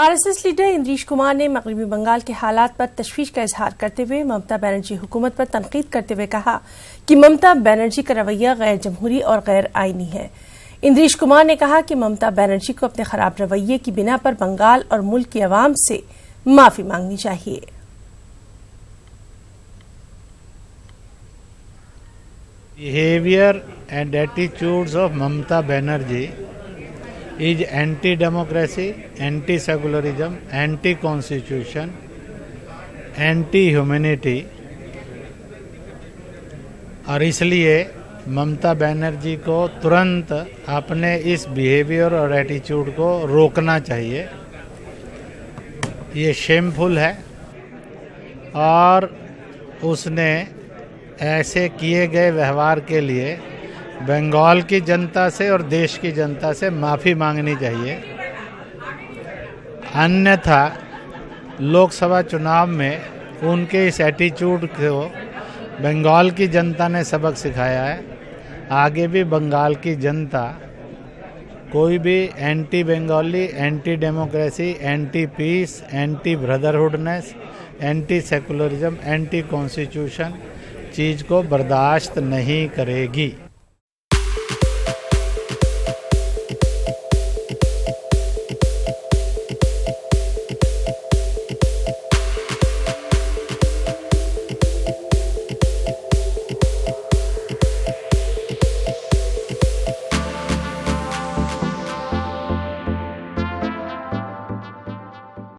RSS leader इंद्रीश Kumar ने मगरबी बंगाल के हालात पर तशवीश का इजहार करते हुए ममता बनर्जी हुकूमत पर तनकीद करते हुए कहा कि ममता बनर्जी का रवैया गैर जमहूरी और गैर आईनी है। इंद्रीश कुमार ने कहा कि ममता बनर्जी को अपने खराब रवैये की बिना पर बंगाल और मुल्क की आवाम से माफी मांगनी चाहिए। Behavior and attitudes of Mamata Banerjee is anti-democracy, anti-secularism, anti-constitution, anti-humanity और इसलिए ममता बनर्जी को तुरंत अपने इस बिहेवियर और एटीट्यूड को रोकना चाहिए। ये शेमफुल है और उसने ऐसे किए गए व्यवहार के लिए बंगाल की जनता से और देश की जनता से माफ़ी मांगनी चाहिए। अन्यथा लोकसभा चुनाव में उनके इस एटीट्यूड को बंगाल की जनता ने सबक सिखाया है। आगे भी बंगाल की जनता कोई भी anti Bengali, anti democracy, anti peace, anti brotherhoodness, anti secularism, anti constitution चीज़ को बर्दाश्त नहीं करेगी।